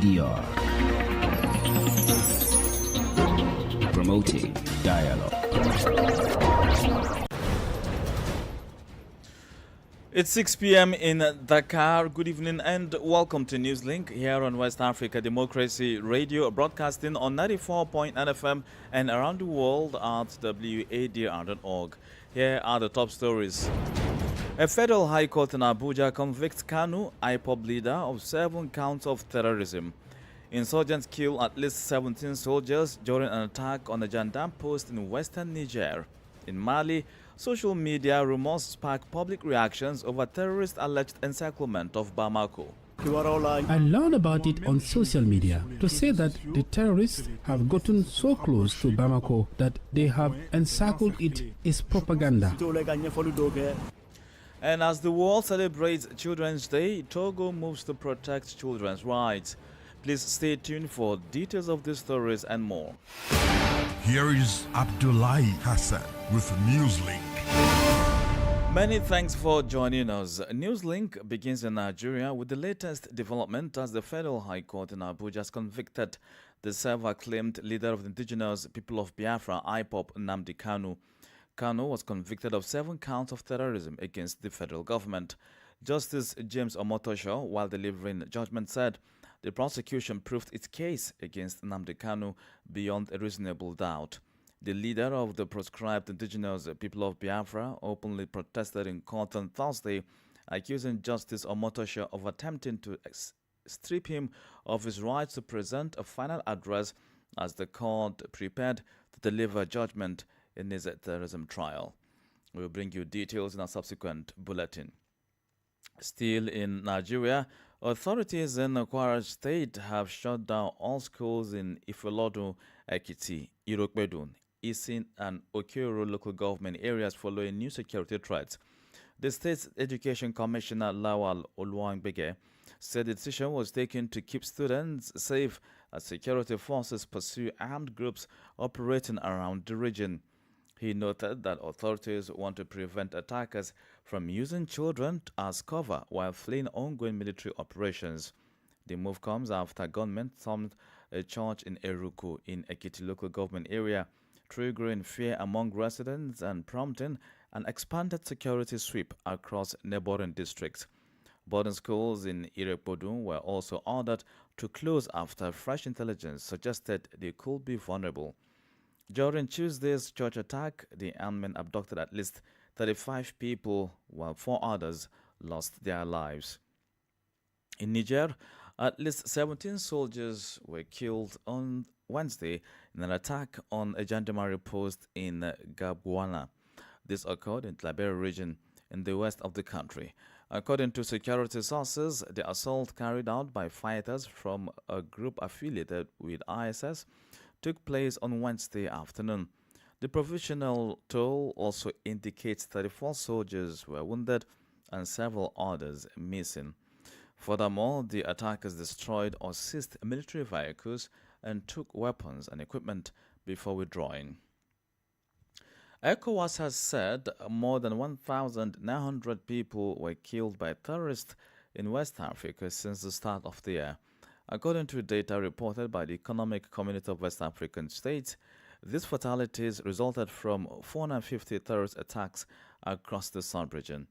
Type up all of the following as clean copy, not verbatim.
ADR. Promoting dialogue. It's 6 p.m. in Dakar. Good evening and welcome to Newslink here on West Africa Democracy Radio, broadcasting on 94.9 FM and around the world at wadr.org. Here are the top stories. A federal high court in Abuja convicts Kanu, IPOB leader, of 7 counts of terrorism. Insurgents kill at least 17 soldiers during an attack on a gendarme post in western Niger. In Mali, social media rumors spark public reactions over terrorist alleged encirclement of Bamako. I learned about it on social media to say that the terrorists have gotten so close to Bamako that they have encircled it is propaganda. And as the world celebrates Children's Day, Togo moves to protect children's rights. Please stay tuned for details of these stories and more. Here is Abdullahi Hassan with Newslink. Many thanks for joining us. Newslink begins in Nigeria with the latest development as the Federal High Court in Abuja has convicted the self-acclaimed leader of the indigenous people of Biafra, IPOB, Nnamdi Kanu. Kanu was convicted of 7 counts of terrorism against the federal government. Justice James Omotosho, while delivering judgment, said the prosecution proved its case against Nnamdi Kanu beyond a reasonable doubt. The leader of the proscribed indigenous people of Biafra openly protested in court on Thursday, accusing Justice Omotosho of attempting to strip him of his right to present a final address as the court prepared to deliver judgment in his terrorism trial. We will bring you details in a subsequent bulletin. Still in Nigeria, authorities in Kwara State have shut down all schools in Ifelodun, Ekiti, Irokbedun, Isin, and Okero local government areas following new security threats. The state's education commissioner, Lawal Oluwangbege, said the decision was taken to keep students safe as security forces pursue armed groups operating around the region. He noted that authorities want to prevent attackers from using children as cover while fleeing ongoing military operations. The move comes after gunmen stormed a church in Eruku in Ekiti local government area, triggering fear among residents and prompting an expanded security sweep across neighboring districts. Boarding schools in Irekpodun were also ordered to close after fresh intelligence suggested they could be vulnerable. During Tuesday's church attack, the armed men abducted at least 35 people, while 4 others lost their lives. In Niger, at least 17 soldiers were killed on Wednesday in an attack on a gendarmerie post in Gabwana. This occurred in Tlaberi region in the west of the country. According to security sources, the assault carried out by fighters from a group affiliated with ISS took place on Wednesday afternoon. The provisional toll also indicates 34 soldiers were wounded and several others missing. Furthermore, the attackers destroyed or seized military vehicles and took weapons and equipment before withdrawing. ECOWAS has said more than 1,900 people were killed by terrorists in West Africa since the start of the year. According to data reported by the Economic Community of West African States, these fatalities resulted from 450 terrorist attacks across the sub-region.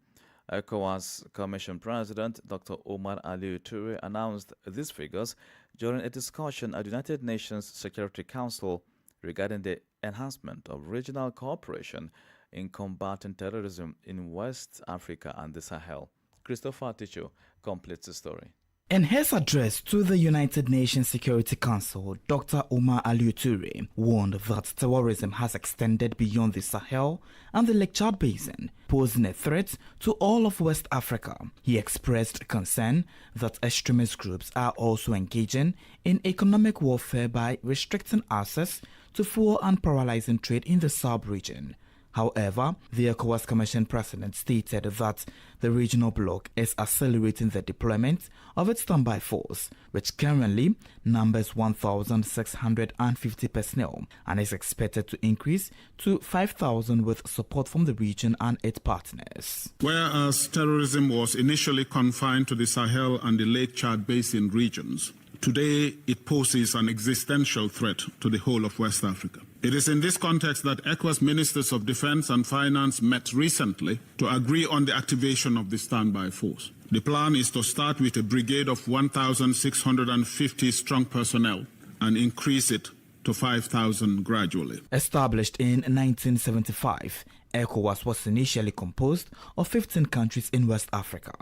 ECOWAS Commission President Dr. Omar Aliyu Toure announced these figures during a discussion at the United Nations Security Council regarding the enhancement of regional cooperation in combating terrorism in West Africa and the Sahel. Christopher Ticho completes the story. In his address to the United Nations Security Council, Dr. Omar Aliyu Toure warned that terrorism has extended beyond the Sahel and the Lake Chad Basin, posing a threat to all of West Africa. He expressed concern that extremist groups are also engaging in economic warfare by restricting access to fuel and paralyzing trade in the sub-region. However, the ECOWAS Commission President stated that the regional bloc is accelerating the deployment of its standby force, which currently numbers 1,650 personnel and is expected to increase to 5,000 with support from the region and its partners. Whereas terrorism was initially confined to the Sahel and the Lake Chad Basin regions, Today, it poses an existential threat to the whole of West Africa. It is in this context that ECOWAS ministers of defense and finance met recently to agree on the activation of the standby force. The plan is to start with a brigade of 1,650 strong personnel and increase it to 5,000 gradually. Established in 1975, ECOWAS was initially composed of 15 countries in West Africa.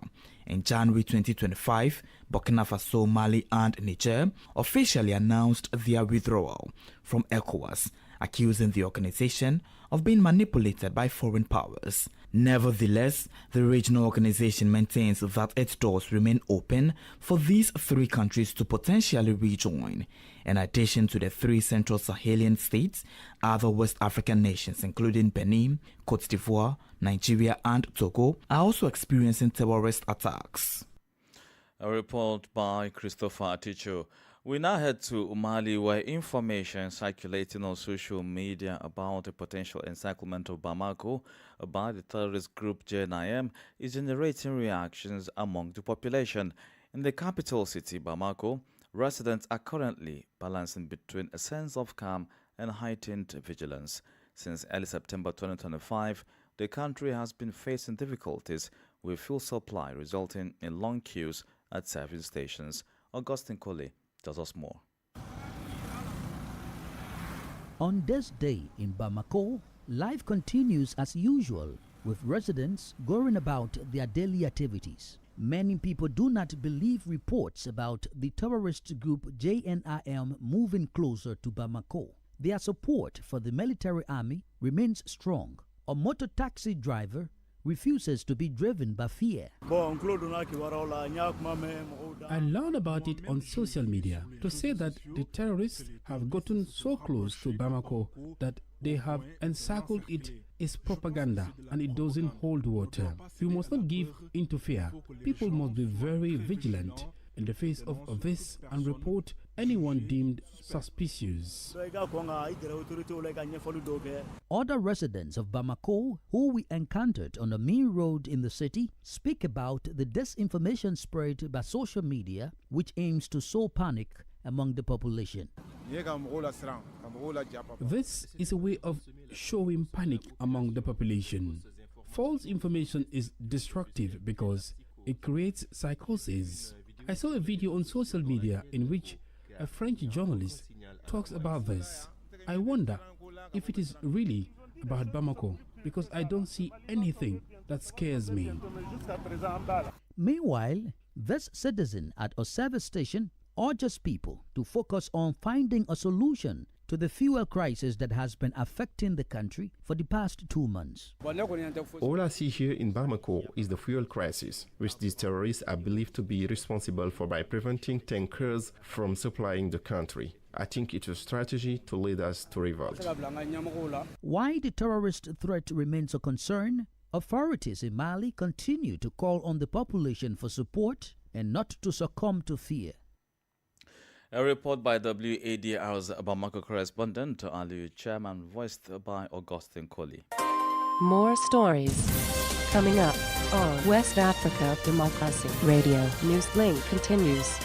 In January 2025, Burkina Faso, Mali, and Niger officially announced their withdrawal from ECOWAS, accusing the organization of being manipulated by foreign powers. Nevertheless, the regional organization maintains that its doors remain open for these three countries to potentially rejoin. In addition to the three Central Sahelian states, other West African nations including Benin, Cote d'Ivoire, Nigeria, and Togo are also experiencing terrorist attacks. A report by Christopher Aticho. We now head to Mali, where information circulating on social media about a potential encirclement of Bamako by the terrorist group JNIM is generating reactions among the population. In the capital city, Bamako, residents are currently balancing between a sense of calm and heightened vigilance. Since early September 2025, the country has been facing difficulties with fuel supply, resulting in long queues at service stations. Augustine Colley tells us more. On this day in Bamako, life continues as usual, with residents going about their daily activities. Many people do not believe reports about the terrorist group JNIM moving closer to Bamako. Their support for the military army remains strong. A motor taxi driver refuses to be driven by fear. I learned about it on social media to say that the terrorists have gotten so close to Bamako that they have encircled it is propaganda and it doesn't hold water. We must not give in to fear. People must be very vigilant in the face of this and report anyone deemed suspicious. Other residents of Bamako who we encountered on the main road in the city speak about the disinformation spread by social media, which aims to sow panic among the population. This is a way of showing panic among the population. False information is destructive because it creates psychosis. I saw a video on social media in which a French journalist talks about this. I wonder if it is really about Bamako because I don't see anything that scares me. Meanwhile, this citizen at a service station urges people to focus on finding a solution to the fuel crisis that has been affecting the country for the past 2 months. All I see here in Bamako is the fuel crisis, which these terrorists are believed to be responsible for by preventing tankers from supplying the country. I think it's a strategy to lead us to revolt. Why the terrorist threat remains a concern, authorities in Mali continue to call on the population for support and not to succumb to fear. A report by WADR's Bamako correspondent Ali Chairman, voiced by Augustine Colley. More stories coming up on West Africa Democracy Radio. Newslink continues.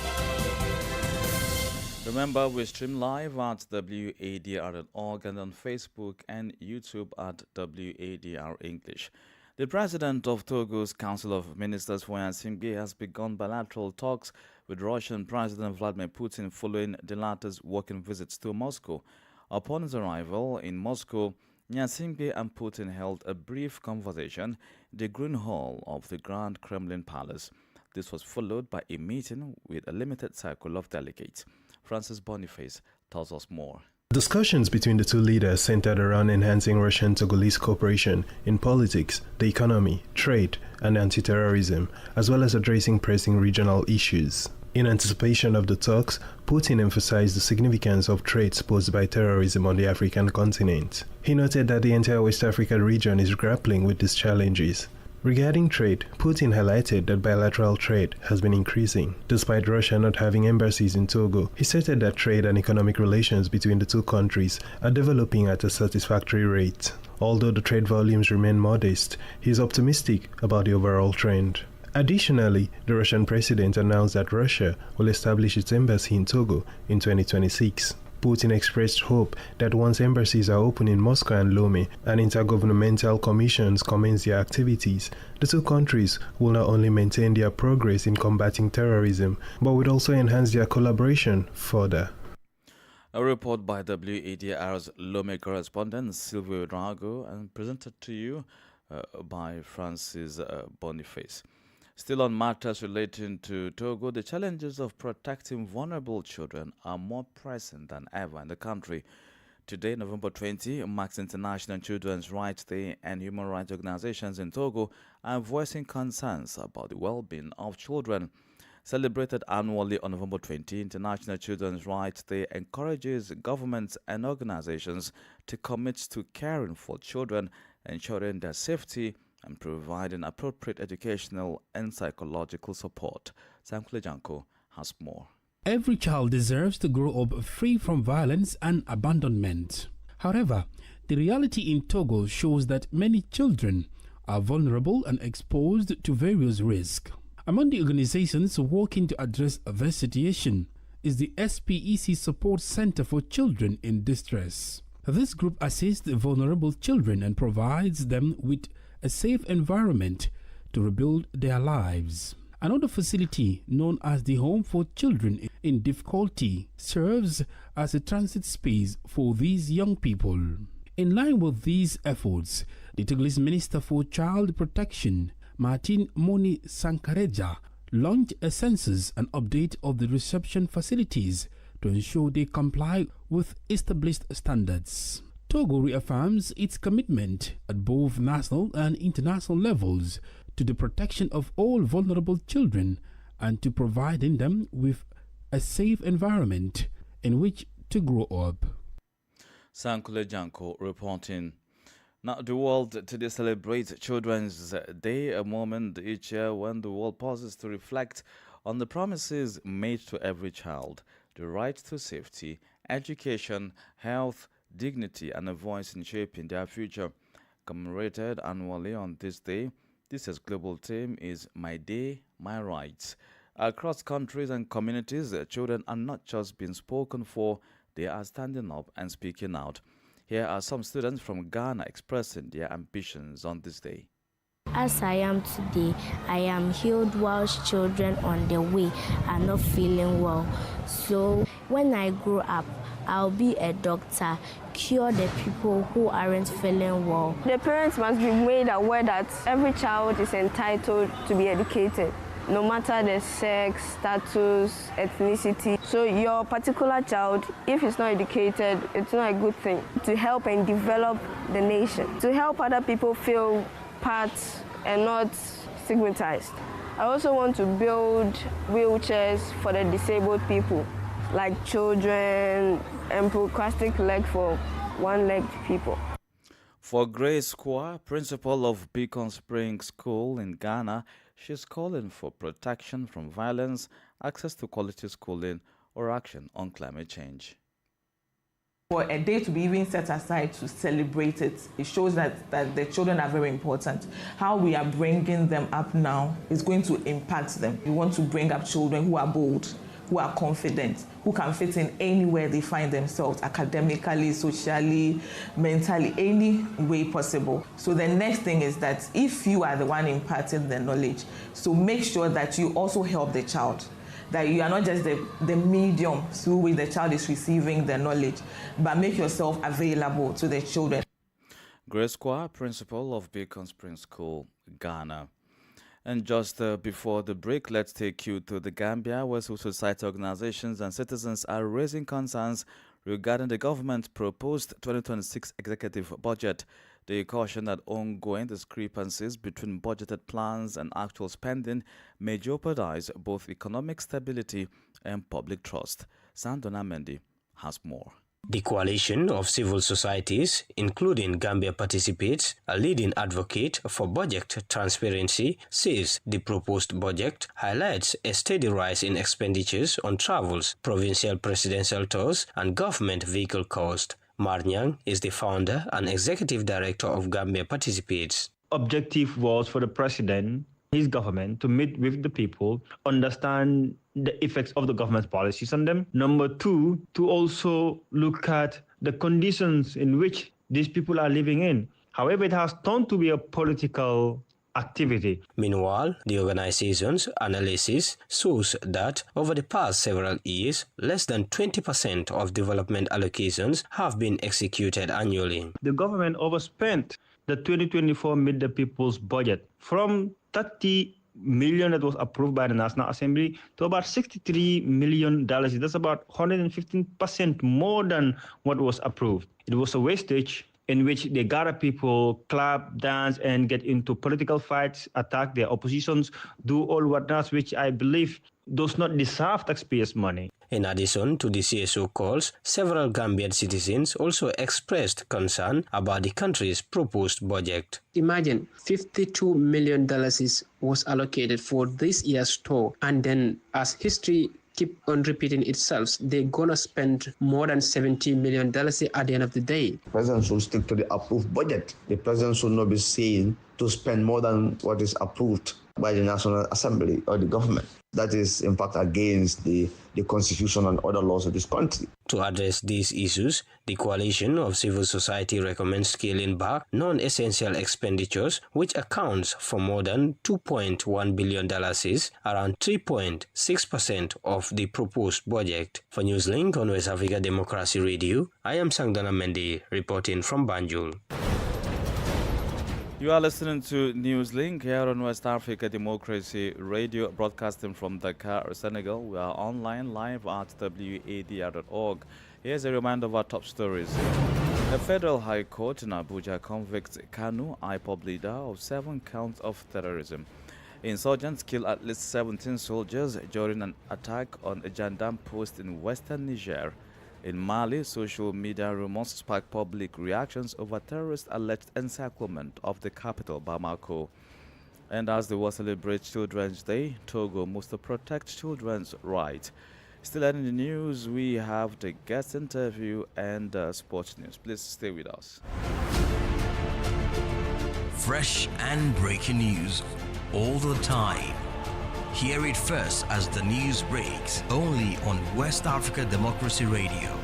Remember, we stream live at wadr.org and on Facebook and YouTube at WADR English. The president of Togo's Council of Ministers, Newslink, has begun bilateral talks with Russian President Vladimir Putin following the latter's working visits to Moscow. Upon his arrival in Moscow, Newslink and Putin held a brief conversation in the Green Hall of the Grand Kremlin Palace. This was followed by a meeting with a limited circle of delegates. Francis Boniface tells us more. Discussions between the two leaders centered around enhancing Russian-Togolese cooperation in politics, the economy, trade, and anti-terrorism, as well as addressing pressing regional issues. In anticipation of the talks, Putin emphasized the significance of threats posed by terrorism on the African continent. He noted that the entire West African region is grappling with these challenges. Regarding trade, Putin highlighted that bilateral trade has been increasing. Despite Russia not having embassies in Togo, he stated that trade and economic relations between the two countries are developing at a satisfactory rate. Although the trade volumes remain modest, he is optimistic about the overall trend. Additionally, the Russian president announced that Russia will establish its embassy in Togo in 2026. Putin expressed hope that once embassies are open in Moscow and Lomé and intergovernmental commissions commence their activities, the two countries will not only maintain their progress in combating terrorism, but would also enhance their collaboration further. A report by WADR's Lomé correspondent Silvio Drago and presented to you by Francis Boniface. Still on matters relating to Togo, the challenges of protecting vulnerable children are more pressing than ever in the country. Today, November 20, marks International Children's Rights Day, and human rights organizations in Togo are voicing concerns about the well-being of children. Celebrated annually on November 20, International Children's Rights Day encourages governments and organizations to commit to caring for children, ensuring their safety, and providing appropriate educational and psychological support. Sankule Janko has more. Every child deserves to grow up free from violence and abandonment. However, the reality in Togo shows that many children are vulnerable and exposed to various risks. Among the organizations working to address this situation is the SPEC Support Center for Children in Distress. This group assists vulnerable children and provides them with a safe environment to rebuild their lives. Another facility, known as the Home for Children in Difficulty, serves as a transit space for these young people. In line with these efforts, the Togolese Minister for Child Protection, Martin Moni Sankareja, launched a census and update of the reception facilities to ensure they comply with established standards. Togo reaffirms its commitment at both national and international levels to the protection of all vulnerable children and to providing them with a safe environment in which to grow up. Sankule Janko reporting. Now, the world today celebrates Children's Day, a moment each year when the world pauses to reflect on the promises made to every child, the right to safety, education, health, dignity, and a voice in shaping their future. Commemorated annually on this day, this year's global theme is My Day, My Rights. Across countries and communities, children are not just being spoken for, they are standing up and speaking out. Here are some students from Ghana expressing their ambitions on this day. As I am today, I am healed whilst children on the way are not feeling well. So when I grow up, I'll be a doctor, cure the people who aren't feeling well. The parents must be made aware that every child is entitled to be educated, no matter the sex, status, ethnicity. So your particular child, if it's not educated, it's not a good thing. To help and develop the nation, to help other people feel part and not stigmatized. I also want to build wheelchairs for the disabled people, like children, and prosthetic leg for one-legged people. For Grace Kwa, principal of Beacon Springs School in Ghana, she's calling for protection from violence, access to quality schooling, or action on climate change. For a day to be even set aside to celebrate it, it shows that the children are very important. How we are bringing them up now is going to impact them. We want to bring up children who are bold, who are confident, who can fit in anywhere they find themselves, academically, socially, mentally, any way possible. So the next thing is that if you are the one imparting the knowledge, so make sure that you also help the child, that you are not just the medium through which the child is receiving the knowledge, but make yourself available to the children. Grace Kwa, principal of Beacon Springs School, Ghana. And just before the break, let's take you to the Gambia, where civil society organizations and citizens are raising concerns regarding the government's proposed 2026 executive budget. They caution that ongoing discrepancies between budgeted plans and actual spending may jeopardize both economic stability and public trust. Sandona Mendy has more. The coalition of civil societies, including Gambia Participates, a leading advocate for budget transparency, says the proposed budget highlights a steady rise in expenditures on travels, provincial presidential tours, and government vehicle cost. Marnyang is the founder and executive director of Gambia Participates. Objective was for the president. his government to meet with the people, understand the effects of the government's policies on them. Number two, to also look at the conditions in which these people are living in. However, it has turned to be a political activity. Meanwhile, the organization's analysis shows that over the past several years, less than 20% of development allocations have been executed annually. The government overspent the 2024 Meet the People's budget from 30 million that was approved by the National Assembly to about $63 million. That's about 115% more than what was approved. It was a wastage in which they gather people, clap, dance, and get into political fights, attack their oppositions, do all whatnot, which I believe does not deserve taxpayers' money. In addition to the CSO calls, several Gambian citizens also expressed concern about the country's proposed budget. Imagine $52 million was allocated for this year's tour, and then as history keep on repeating itself, they're gonna spend more than $70 million at the end of the day. The president should stick to the approved budget. The president should not be seen to spend more than what is approved by the National Assembly or the government. That is, in fact, against the Constitution and other laws of this country. To address these issues, the coalition of civil society recommends scaling back non-essential expenditures, which accounts for more than $2.1 billion, around 3.6% of the proposed budget. For Newslink on West Africa Democracy Radio, I am Sangdana Mendy reporting from Banjul. You are listening to Newslink here on West Africa Democracy Radio, broadcasting from Dakar, Senegal. We are online live at wadr.org. Here's a reminder of our top stories. The Federal High Court in Abuja convicts Kanu, IPOB leader, of 7 counts of terrorism. Insurgents kill at least 17 soldiers during an attack on a gendarme post in western Niger. In Mali, social media rumors spark public reactions over terrorist alleged encirclement of the capital, Bamako. And as the world celebrates Children's Day, Togo moves to protect children's rights. Still in the news, we have the guest interview and sports news. Please stay with us. Fresh and breaking news all the time. Hear it first as the news breaks, only on West Africa Democracy Radio.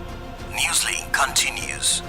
Newslink continues.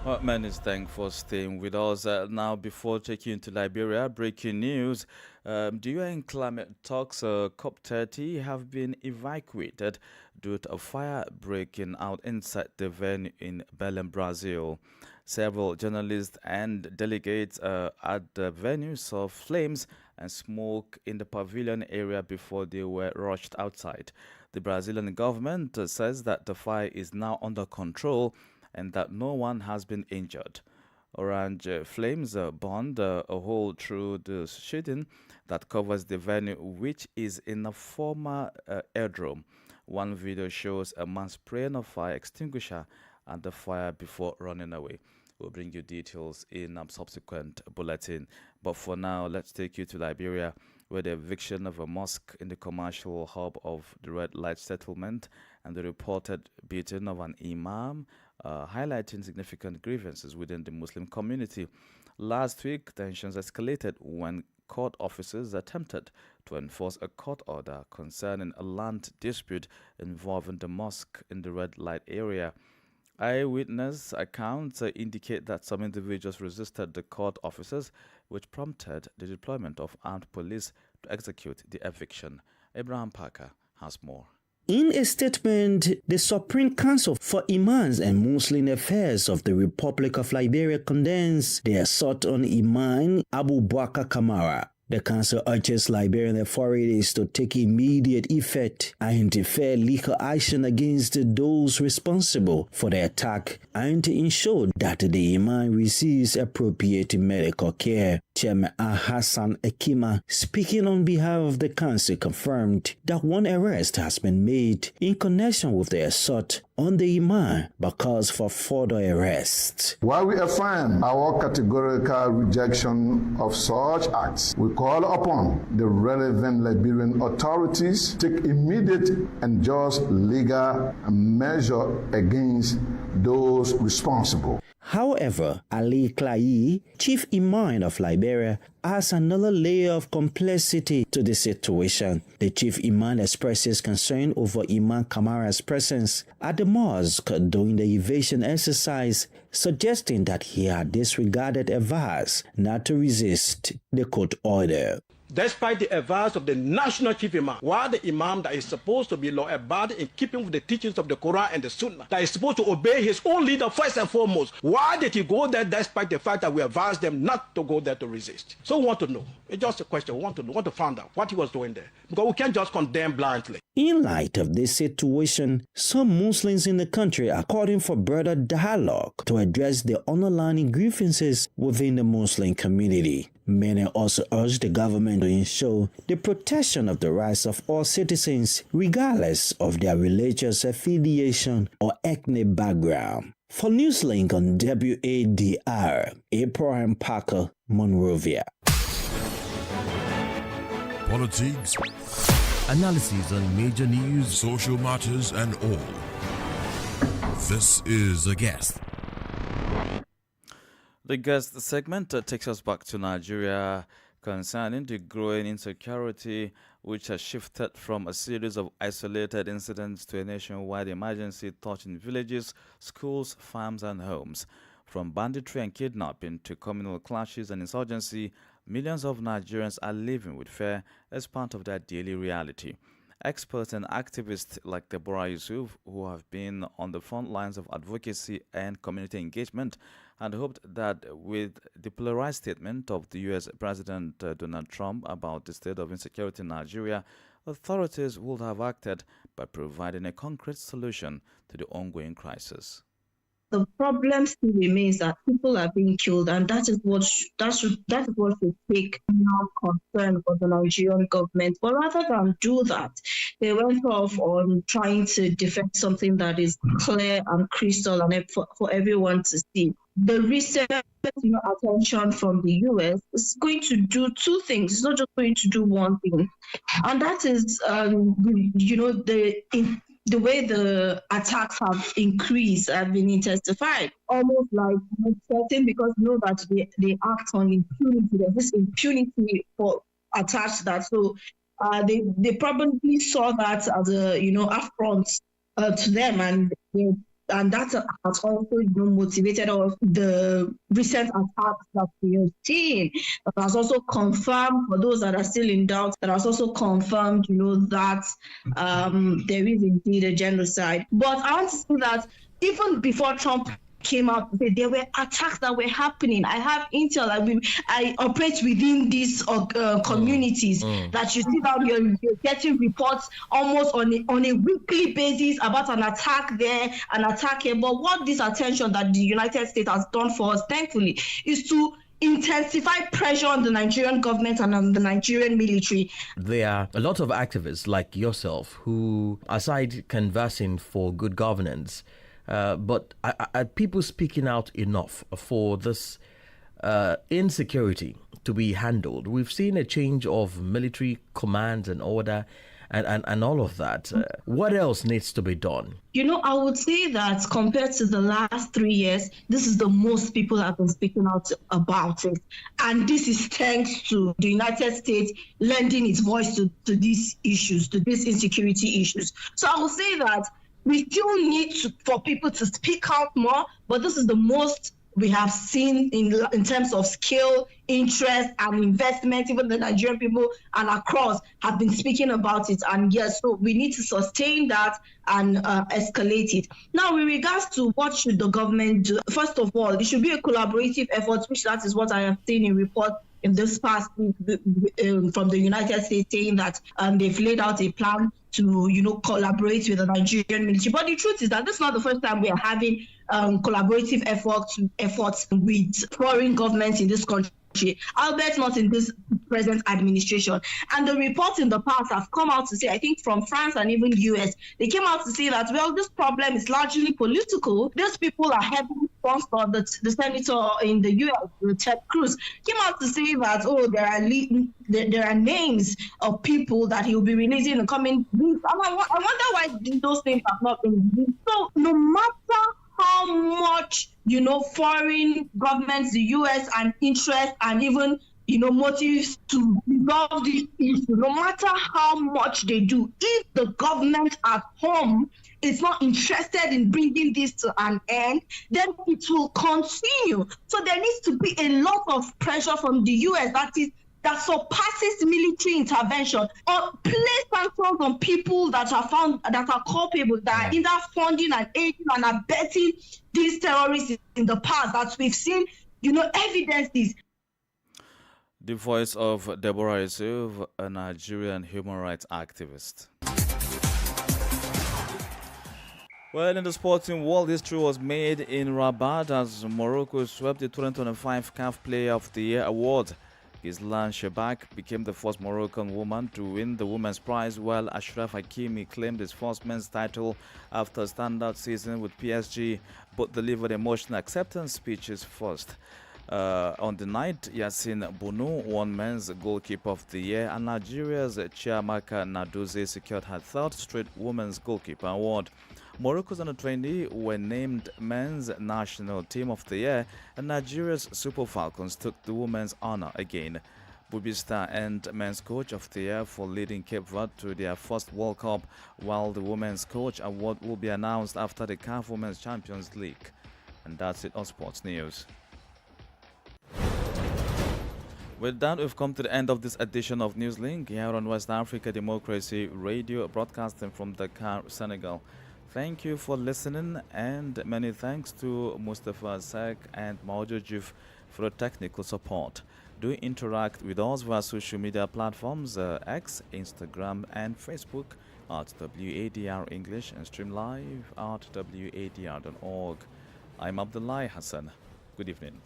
Well, many thanks for staying with us. Now, before taking you to Liberia, breaking news. The UN climate talks COP30 have been evacuated due to a fire breaking out inside the venue in Belém, Brazil. Several journalists and delegates at the venue saw flames and smoke in the pavilion area before they were rushed outside. The Brazilian government says that the fire is now under control and that no one has been injured. Orange flames burned a hole through the sheeting that covers the venue, which is in a former airdrome. One video shows a man spraying a fire extinguisher at the fire before running away. We'll bring you details in a subsequent bulletin. But for now, let's take you to Liberia, where the eviction of a mosque in the commercial hub of the Red Light Settlement and the reported beating of an imam highlighting significant grievances within the Muslim community. Last week, tensions escalated when court officers attempted to enforce a court order concerning a land dispute involving the mosque in the red light area. Eyewitness accounts indicate that some individuals resisted the court officers, which prompted the deployment of armed police to execute the eviction. Abraham Parker has more. In a statement, the Supreme Council for Imams and Muslim Affairs of the Republic of Liberia condemns the assault on Imam Abu Bakr Kamara. The council urges Liberian authorities to take immediate effect and interfere legal action against those responsible for the attack and to ensure that the imam receives appropriate medical care. Chairman Hassan Ekima, speaking on behalf of the council, confirmed that one arrest has been made in connection with the assault on the imam, but calls for further arrests. While we affirm our categorical rejection of such acts, we call upon the relevant Liberian authorities to take immediate and just legal measure against those responsible. However, Ali Klayi, chief imam of Liberia, adds another layer of complexity to the situation. The chief imam expresses concern over Imam Kamara's presence at the mosque during the evasion exercise, suggesting that he had disregarded advice not to resist the court order. Despite the advice of the national chief imam, while the imam that is supposed to be law-abiding in keeping with the teachings of the Quran and the Sunnah, that is supposed to obey his own leader first and foremost, why did he go there despite the fact that we advised them not to go there to resist? So we want to know. It's just a question. We want to find out what he was doing there. Because we can't just condemn blindly. In light of this situation, some Muslims in the country are calling for broader dialogue to address the underlying grievances within the Muslim community. Many also urge the government to ensure the protection of the rights of all citizens, regardless of their religious affiliation or ethnic background. For Newslink on WADR, Abraham Parker, Monrovia. Politics, analysis on major news, social matters, and all. This is A Guest. The guest segment takes us back to Nigeria concerning the growing insecurity which has shifted from a series of isolated incidents to a nationwide emergency touching villages, schools, farms and homes. From banditry and kidnapping to communal clashes and insurgency, millions of Nigerians are living with fear as part of their daily reality. Experts and activists like Deborah Yusuf, who have been on the front lines of advocacy and community engagement, had hoped that with the polarized statement of the U.S. President Donald Trump about the state of insecurity in Nigeria, authorities would have acted by providing a concrete solution to the ongoing crisis. The problem still remains that people are being killed, and that is what should take now concern for the Nigerian government. But rather than do that, they went off on trying to defend something that is clear and crystal and for everyone to see. The recent attention from the U.S. is going to do two things. It's not just going to do one thing, and that is, the way the attacks have increased have been intensified, almost like certain, because you know that they act on impunity. There's this impunity for attached to that. So they probably saw that as a affront to them, and that has also motivated all of the recent attacks that we have seen. That has also confirmed, for those that are still in doubt, that has also confirmed, that there is indeed a genocide. But I want to say that even before Trump came out, there were attacks that were happening. I have intel. I operate within these communities that you see that you're getting reports almost on a weekly basis about an attack there, an attack here. But what this attention that the United States has done for us, thankfully, is to intensify pressure on the Nigerian government and on the Nigerian military. There are a lot of activists like yourself who, aside canvassing for good governance, but are people speaking out enough for this insecurity to be handled? We've seen a change of military command and order and all of that. What else needs to be done? I would say that compared to the last 3 years, this is the most people have been speaking out about it. And this is thanks to the United States lending its voice to these issues, to these insecurity issues. So I would say that we still need for people to speak out more, but this is the most we have seen in terms of skill, interest, and investment. Even the Nigerian people and across have been speaking about it. And yes, so we need to sustain that and escalate it. Now, with regards to what should the government do, first of all, it should be a collaborative effort, which that is what I have seen in reports in this past week from the United States, saying that they've laid out a plan to, collaborate with the Nigerian military. But the truth is that this is not the first time we are having collaborative efforts with foreign governments in this country, albeit not in this present administration. And the reports in the past have come out to say, I think from France and even US, they came out to say that, well, this problem is largely political. These people are heavily sponsored. The senator in the US, Ted Cruz, came out to say that, there are names of people that he will be releasing in the coming weeks. I wonder why those names have not been released. So no matter how much, foreign governments, the US, and interest and even, motives to resolve this issue, no matter how much they do, if the government at home is not interested in bringing this to an end, then it will continue. So there needs to be a lot of pressure from the US that surpasses military intervention, or place sanctions on people that are culpable, that are either funding and aiding and abetting these terrorists in the past, that we've seen, evidences. The voice of Deborah Yusuf, a Nigerian human rights activist. Well, in the sporting world, history was made in Rabat as Morocco swept the 2025 CAF Player of the Year award. Gislan Shebak became the first Moroccan woman to win the women's prize, while Ashraf Hakimi claimed his first men's title after a standout season with PSG, but delivered emotional acceptance speeches first. On the night, Yassine Bounou won men's goalkeeper of the year, and Nigeria's Chiamaka Nadozie secured her third straight women's goalkeeper award. Morocco's under-20 were named men's national team of the year, and Nigeria's Super Falcons took the women's honor again. Bubista earned men's coach of the year for leading Cape Verde to their first World Cup, while the women's coach award will be announced after the CAF Women's Champions League. And that's it on Sports News. With that, we've come to the end of this edition of Newslink here on West Africa Democracy Radio, broadcasting from Dakar, Senegal. Thank you for listening, and many thanks to Mustafa Sek and Maujo Juf for the technical support. Do interact with us via social media platforms X, Instagram, and Facebook at WADR English, and stream live at wadr.org. I'm Abdullahi Hassan. Good evening.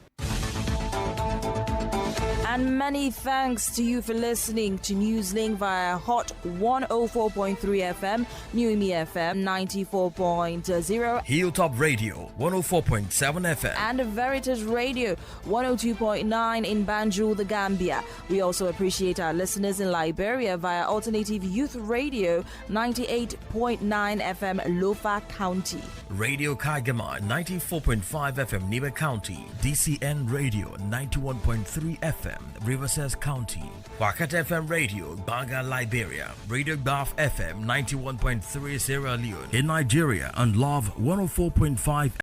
And many thanks to you for listening to Newslink via Hot 104.3 FM, Newmi FM 94.0, Hilltop Radio 104.7 FM, and Veritas Radio 102.9 in Banjul, the Gambia. We also appreciate our listeners in Liberia via Alternative Youth Radio 98.9 FM, Lofa County, Radio Kagama 94.5 FM, Niba County, DCN Radio 91.3 FM, Riverside County, Wakat FM Radio, Banga, Liberia, Radio Baf FM 91.3 Sierra Leone in Nigeria, and Love 104.5